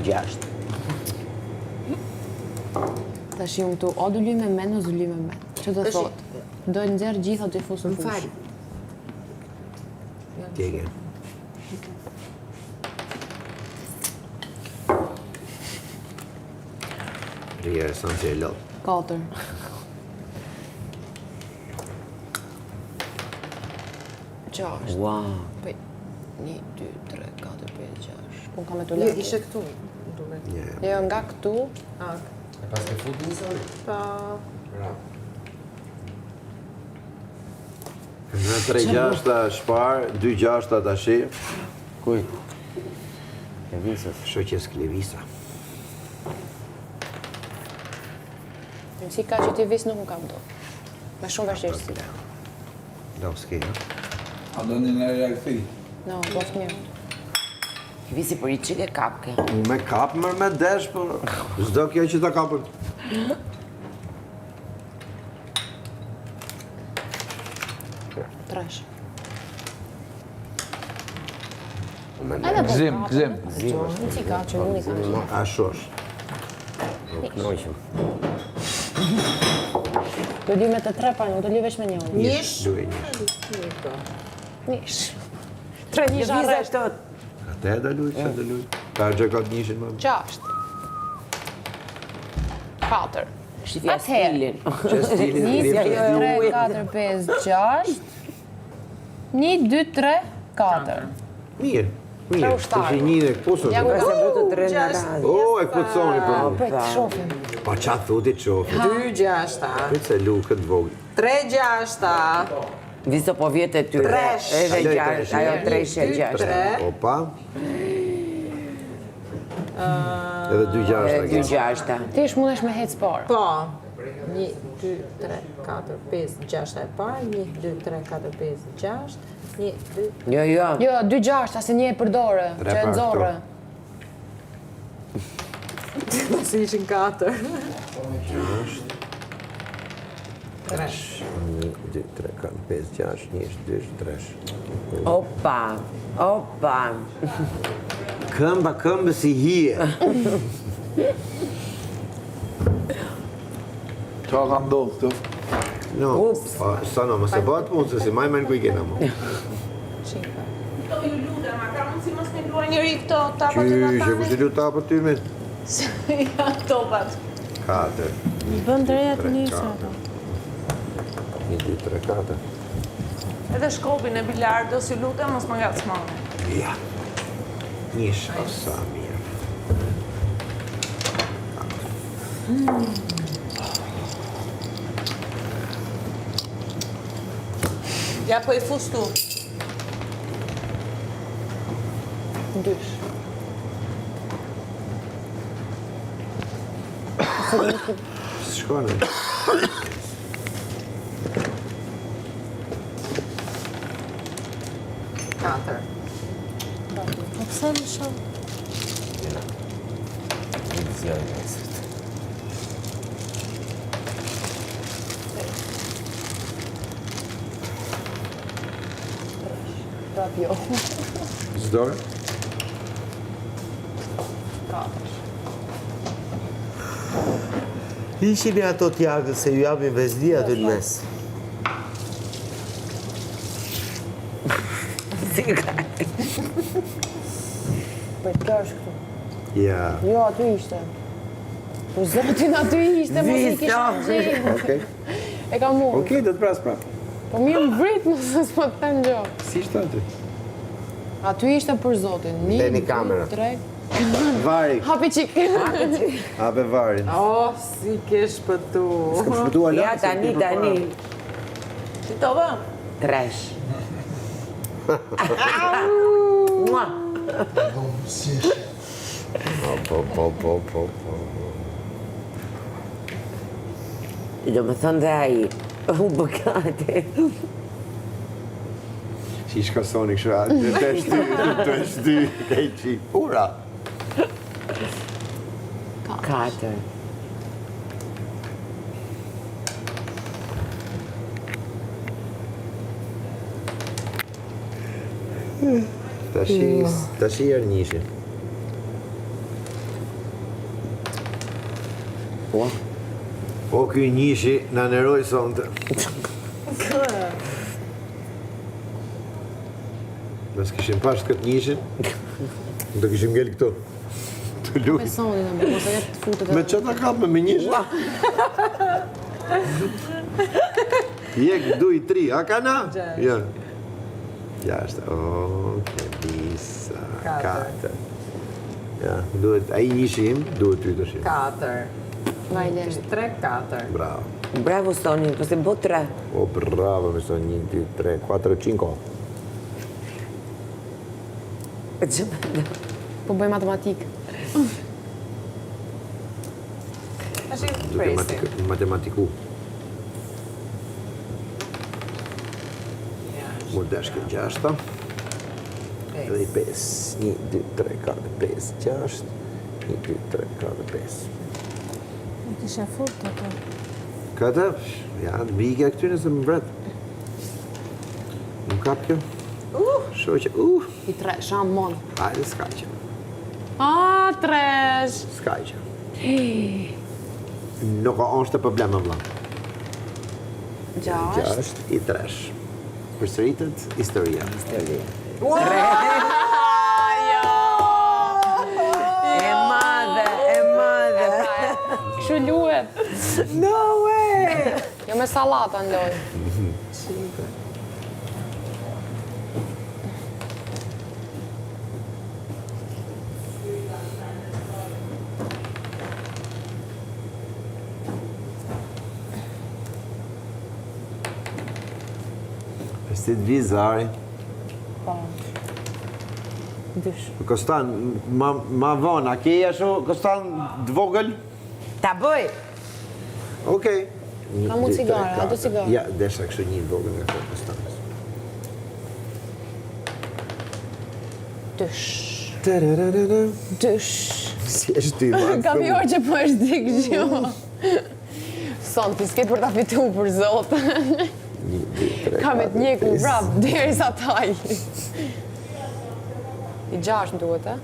6. Ta shimë tu, o du luj me men, o du luj me men. Që të thot? Do të nxerë gjitha të fusë në fush. Tjege. Rria e sanë që e lot. 4. Gjasht. Wow. 1, 2, 3, 4, 5, 6. Po kam e të lërë. Ishe këtu. Jo, nga këtu. E pas ke fut një sori? Pa... Në 3 gjashta shpar, 2 gjashta tashi. Kuj? Levisës. Shoqes Klevisa. Si ka që ti vis nuk më kam do. Me shumë vështirësi. Do s'ke, ha? A do një nërë jakëthi? No, bof mirë. Levisi për i qike kapke. Me kap mërë me desh, për... Zdo kjo që ta kapën. Trash. Gzim. Në si ka që unë i kam. A shosh. Nuk nëjshëm. Do luj me të 3 pa, nuk do luj veç me 1. Nish? Duhe nish. Nish. 3 nish arresht. Ate da luj, që da luj. Ta gjekot nishin më. 6. 4. Shifja stilin. Që stilin 1, e 2, 3, 4, 5, 6. 1, 2, 3, 4. Mirë. Mirë. Pra Të ushtarë. shi një dhe këpuso. Ja ku Ka se vëtë 3 në radhë. O, e këpuconi për mu. Prit, shofim. Pa qatë thutit qofit. 2 gjashta. Prit se lu këtë vogë. 3 gjashta. Viso po vjetë e tyre. Tresh. Edhe Aloj, 6, tresh. ajo 3 e 6. 3. Opa. Edhe 2 gjashta. 2 gjashta. Ti ish mundesh me hec para. Po. 1, 2, 3, 4, 5, 6 e parë. 1, 2, 3, 4, 5, 6. 1, 2... Jo. Jo, 2 gjashta, se një e përdore, Tre që e pa, nëzore. Si ishin 4. 1, 2, 3, 4, 5, 6, 1, 2, 3. Opa. Këmbë si hije. Qa ka ndodhë këtu? No, sa no, mëse bëhet mund, se si maj men ku i kena mu. Këto ju lutem, a ka mundësi mos me luaj njëri këto tapat të Qysh, e natanit? kushtë lu tapë ty me? Ja, topat. 4. Bën dreja të 3, njësa. 1, 2, 3, 4. Edhe shkopin e bilardos, ju lutem, mos më ngacmoni. Ja. Një sa mirë. Ja, po i fustu. Dysh. Shkone. Katër. Po pse më shumë? Prap jo. Zdoj? Ishini ato t'jagës se ju japin vezdi aty në mes. Po kjo është këtu. Ja. Jo, aty ishte. Po zotin aty ishte, mos i kisha gjenë. Okej. E ka mund. Okej, do të pras prapë. Po mirë më vrit, nëse s'po të them gjo. Si ishte aty? Aty ishte për zotin. Leni kamera. 3. Vari. Hapi qik. Hape varin. Oh, si ke shpëtu. S'kam shpëtu ala. Ja, tani. Ti to bë? 3. Mua. Po. Do më thënë dhe aji, u bëkate. Si shka soni kështu atë, të shty, ka i qi. Ura. 4. Tashi erë njëshi. Po. O, ky njishi na neroj sonte. Nësë kishim pash këtë njishin, do kishim ngell këto. Të luj. Me sonin e më, mos e jetë të futët Me që ta kap me njishin? Jek, 2, 3, a ka na? Ja. 6, oke, disa, 4. Ja, duhet, a i njishim, duhet ty të shim. 4. Vajle. 3, 4. Bravo. Bravo Soni, po se bo 3. O, bravo, mi sono 1, 2, 3, 4, 5. Po bëj matematikë. Tash i presi. Matematiku. Mu dashke 6. Edhe i 5. 1, 2, 3, 4, 5, 6. 1, 2, 3, 4, 5. Kishe furt ato. Këtë, ja, bige këty nëse më mbret. Më kap kjo? Shoqe, I 3, shamë monë. hajde s'ka që. Tresh! S'ka që. Nuk është të problem, vëlla. 6. 6 i 3. Përsëritet historia. E madhe. Kështu luhet. No way! Jo me salata në lojë. Si të vizari. Dysh. Kostan, ma vonë, a ke ashtu, Kostan, dvogël? Ta bëj. Okej. Ka mu cigare, a do cigare? Ja, desha kështu një dvogël nga këtë Kostanës. Dysh. Tararara. Dysh. Si është ty, ma? Kam i orë që po është dikë gjo. Son, ti s'ket për ta fitu për zotë. 1, 2, 3, Ka me të 4, njeku 5. vrap, deri sa taj. I 6 më duhet, e?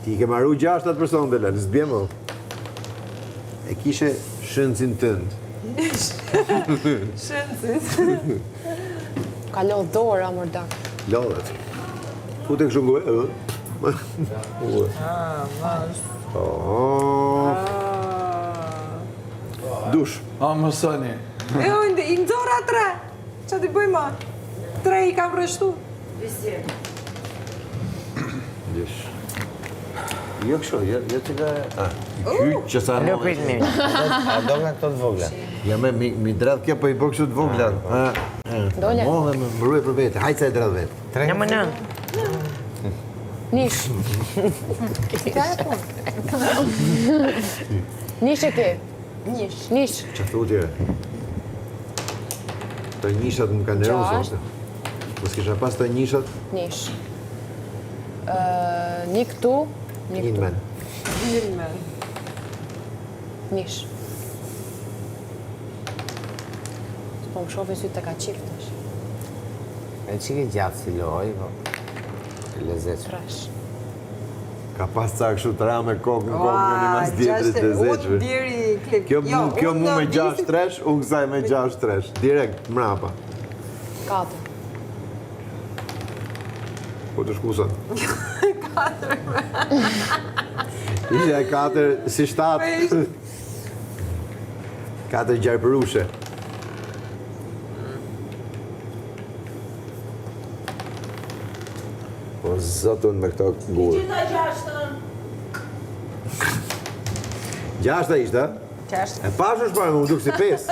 Ti ke marru 6 atë person dhe lënë, s'bje mo. E kishe shëncin tënd. Ka lodh dora, mërdak. Lodhet. Fute kështu ngoj. Dush. A, më sëni. E o, i nëzora 3. Qa t'i bëjma? 3 i kam rështu. Dush. Jo kështu, jo që ka... Kyç që sa Nuk prit mirë. A do nga këto të vogla? Ja me mi dredh kja po i bë kështu të vogla. Dole. Mohë me mbruaj për vete. Hajtë sa e dredh vetë. Në më në. Nish. Nish e ke? Nish. Që thu tjere? Të njishat më kanë neru, Gjasht. sonte. Mos kisha pas të njishat, Nish. Një këtu. Një një këtu. men. Nish. Po më shofi sy të ka qift është. E që ke gjatë si loj, po. E lezeqë. Trash. Ka pas ca kështu të ra me kokë në kokë një mas djetrit të Unë zeqve. diri klip. Kjo mu me 6 tresh, unë kësaj me 6 tresh. Direkt, mrapa. 4. Po të shkusat. 4. Ishe e 4 si 7. 4 gjarpërushe. Po zotun me këto gurë. Gjashta ishte, a? Qashtë. E pash është parë, më duk si 5.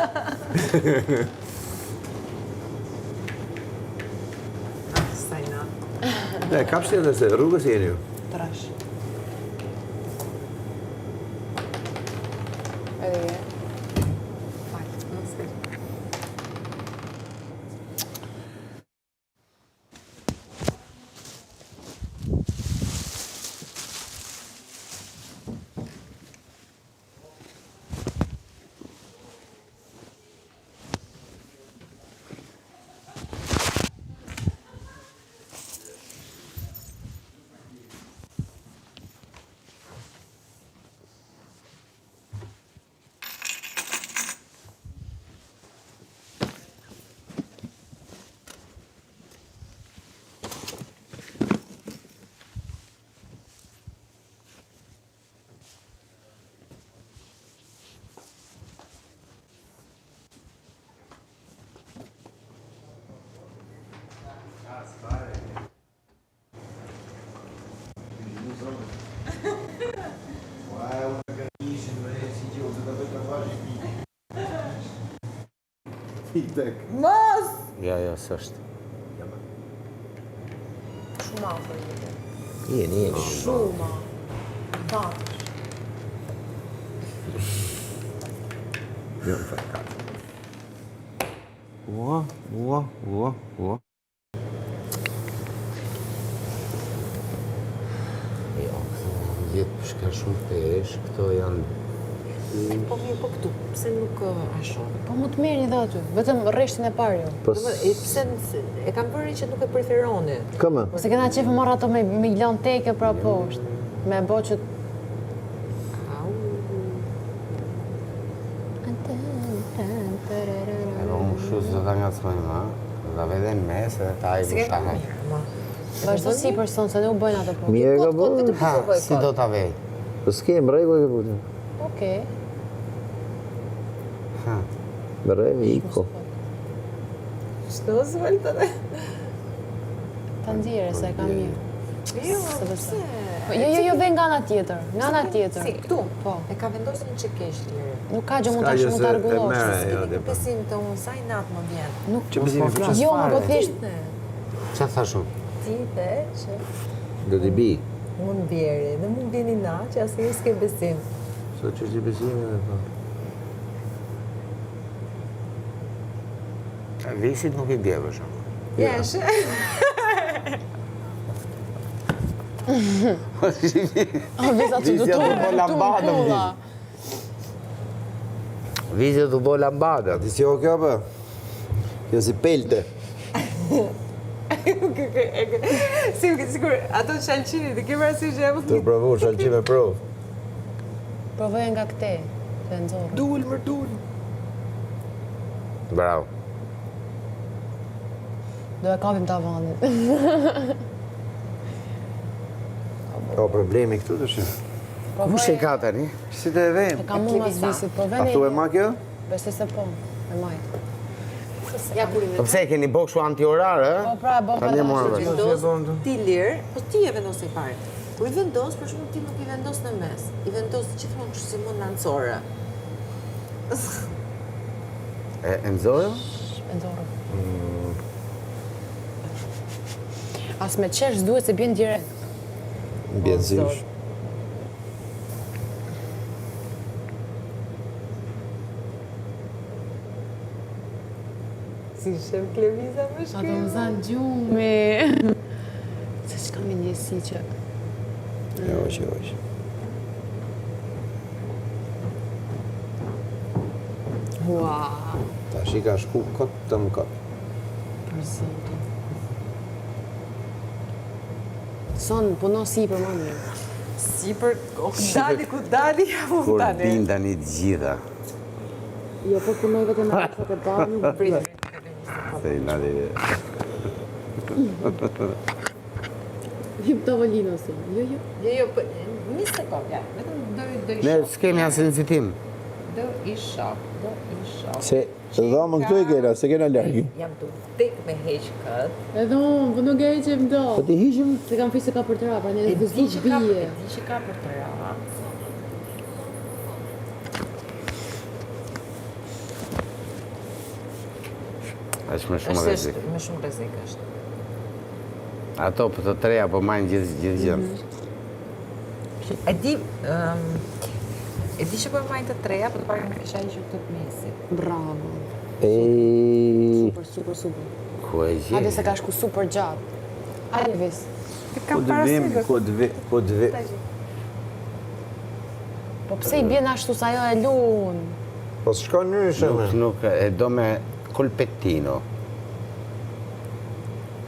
Sajna. Ne, kap shtjetë se rrugës jeni ju. Trash. Edhe je. Fal. Pitek. Mos! Jo, s'është. Shumë afër jete. Jeni. Shumë. Katër. Jo, më fal 4. Ua. Jo, jetë përshka shumë pesh, këto janë... Po mirë, po këtu, pse nuk ashtu? Po mu të merrni dhe aty, vetëm rreshtin e parë jo. Pse e kam bërë që nuk e preferoni? Këmë? Se kena qefë marrë ato me lan teke pra poshtë. Me bo që... Ero më shu se ta nga të smojnë ma, da vede në mes edhe ta i vështahet. Vazhdo si person, se ne u bëjnë ato po. Mirë ka bërë? Ha, si do ta vej? Po s'kem, rregull ke punë. Okej. Ha, Rregull, iko. Shto s'volta dhe? Ta nxjerrë se e kam mirë. Jo, pse? Jo, dhe nga ana tjetër. Nga ana tjetër. Si, këtu? Po. E ka vendosur një që kesh lirë. Nuk ka gjë mund ta rregullosh. Nuk besim të unë, sa i natë më vjen. Që bezimi flas. Jo, më po thjesht qa thashun? Ti dhe që Do t'i bi. mund bjeri, dhe mund vjeni na që asë një s'ke besim. So që është i besimi dhe po. Visit nuk i bje për shumë. Jesh. visa që du të lambada, Visit u bo lambada. Ti si o kjo për? Kjo si pelte. Sigur, ato shalqini, të kemë arsi që jam Të provu, shalqi me prov. Provoj nga këte, të nxorë. Dul, më dul. Bravo. Do e kapim tavanin. Ka problemi këtu të shumë. Ku shë ka tani? Si të e vejmë? E kam mu mas visit, po A veni... thu e ma kjo? Besi se po, e majtë. Ja kurin Po pse e keni bok shu anti-orar, e? Po pra, bo Tani e morë vesh. vendos, ti lirë, po ti e vendos e parë. Kur i vendos, për shumë ti nuk i vendos në mes. I vendos gjithmonë kështu si mund lancore. E nxorë? E nxorë. As me qesh duhet se bjen direkt. Bjen zysh. Si shem Kleviza më Ato më zanë gjumi. Se që kam i njësi që... Jo, që. Ua, Ta shi ka shku këtë të më këtë. për zotin. Son, puno si për më mirë. Si për dali ku dali, ja mu Kur tani. bindani të gjitha. Jo, po punoj vetëm me këtë të parë, nuk Pritë. Se i nadi... Hip tavolinë ose. Jo, jo. Jo, po, një sekund, ja. Vetëm do i Ne shok. s'kemi asë nëzitim. Do i shok. Se dhomën këtu i kena, se kena largi. Jam të tek me heq këtë. Edhe unë, po nuk e qem do. Po ti hishim? Se kam fisë ka për të rapa, një E dhe di vëzdu që ka, bije. e di që ka për të ra. Është me shumë rrezik. Me shumë rrezik është. Ato për të treja po majnë gjithë gjë. E di që po majnë të treja, për të parë në kisha ishë këtë mesi. Bravo. Super. Ku e Hajde gjithë? se ka shku super gjatë. Hajde vis. Ku dëvim. Po pse i bjen ashtu sa ajo e lun? Po s'shkon nërshë me. Nuk e do me colpettino.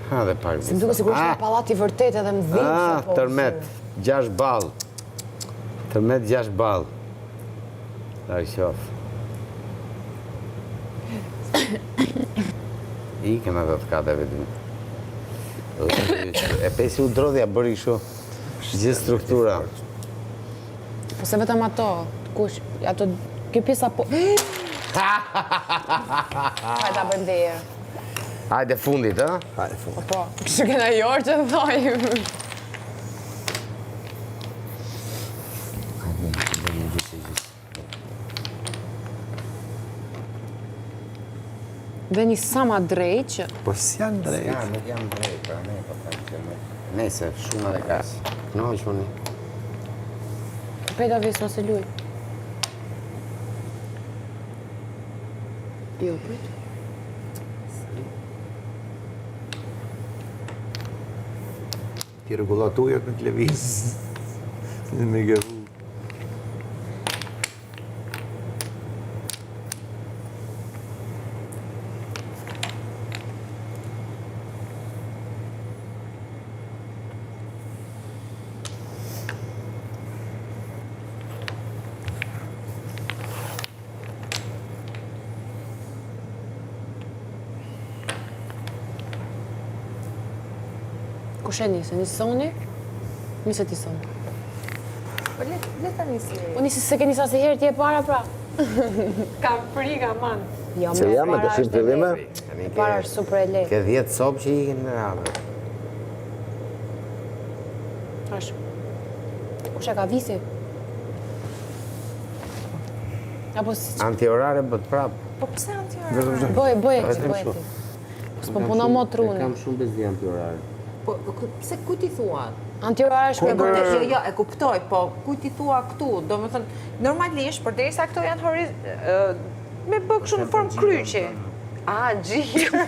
Ha dhe pak. Se më duke sigurisht në pallati vërtet edhe më dhimë. Ah, tërmet, 6 ball. Tërmet 6 ball. Da i qof. Ikën ato të kateve dy. E pesi u drodhja bëri kështu. Gjithë struktura. Po se vetëm ato, kush, ato, kjo pjesa po... Hajde ta bëjmë dhe herë. Hajde fundit, ha? Hajde, fund. Po, kështu kena jorë që të thojmë. Veni sa ma drejt që Po s'janë drejt. Ja, nuk jam drejt, pra ne po them që nese shumë dhe ka. Knoquni. pejta vis nëse luj. Jo, prit. Ti rregullatujat në televiz. Me gëvu. Kush e nisi? Nisi Soni? Nisi ti Soni. Po le ta nisi. Po nisi se ke nisa si herë ti e para pra. Kam frikë aman. Jo, Se jam e të shimë të dhime? E para është super e lehtë. Ke 10 copë që ikin në radhë. Ashtë. Kush e ka visi? Apo si që... Antiorare bët prapë. Po pse antiorare? Bëj Vetëm ti. kështu. Po s'po puna mo truni. Kam shumë bezdi antiorare. Po pse ku ti thua? Antiorare është me bërë... Jo, e kuptoj, po ku ti thua këtu? Do me thënë, normalisht, përderisa këto janë me bë kështu në formë kryqi. A, gjirë.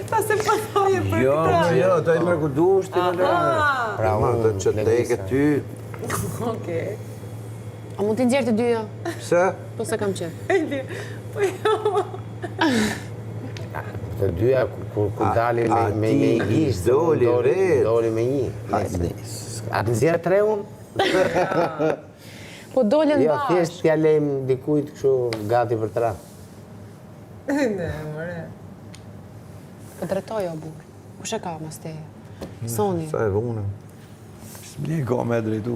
Ta se po thoje për këtë. Jo, ta i mërë ku dush ti në lërë. Pra Ma, të që te ke ty. Okej. A mund t'i nxjerë të dyja? Pse? Po se kam qenë. Të dyja kur dali me një ishtë. doli vetë. Doli me një. A të nxjerë 3 unë? Po dolën Jo, bashkë. thjesht t'ja lejmë dikujt kështu gati për 3. Ne, more. Po drejtoj o burë. Kush e ka mas teje? Soni. Sa e vune. S'mje ka me drejtu.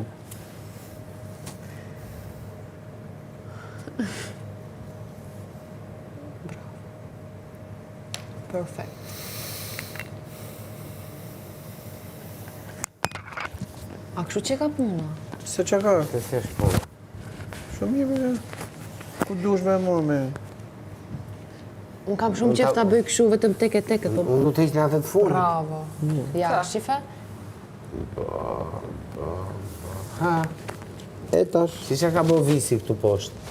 Perfect. A kështu që ka puna? Se që ka? Se se shponë. Shumë mirë me. Ku dush me mua me? Unë kam shumë qef ta bëj kështu vetëm teket, po... Unë du të ishtë në atë të fundit. Bravo. Ja, shife? Ha, E tash. si që ka bo visi këtu poshtë?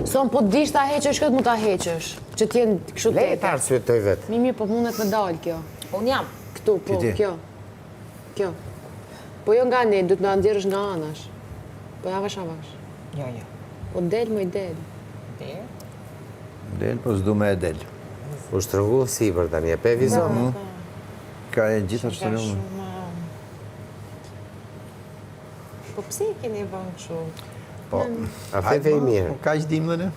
Son, po dish ta heqësh këtë, mu ta heqësh. Që t'jen kështu Le teket. të arsyetoj vetë. Mimi, po mundet me dalë kjo. Unë jam. Këtu, po, Ti. kjo. Kjo. Po jo nga ne, du të nga ndjerësh nga anash. Po avash. Jo. Po del, më i del. Del, po s'du me e del. U shtrëngu si për tani, e pe vizon. Ka e gjitha që të rëmë. Po pse i keni vënë kështu? Po. A feve i mirë. Ka që dim dhe ne?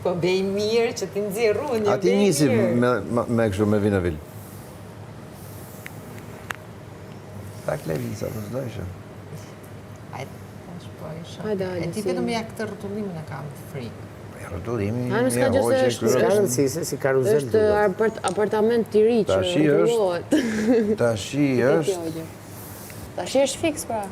Po bej mirë që ti nxjerr unë. A ti njësi me kështu me vinë vil. Tak levisa, të zdojshë. Hajde, E ti si- vetëm ja këtë rrotullimin e kam frikë. Rëtullimi, Ha, nuk s'ka gjë se është- Ska rëndësi se si karuzel Është duhet. apartament i ri që Tashi është- rrotullohet. Tashi është... Tashi është fiks pra.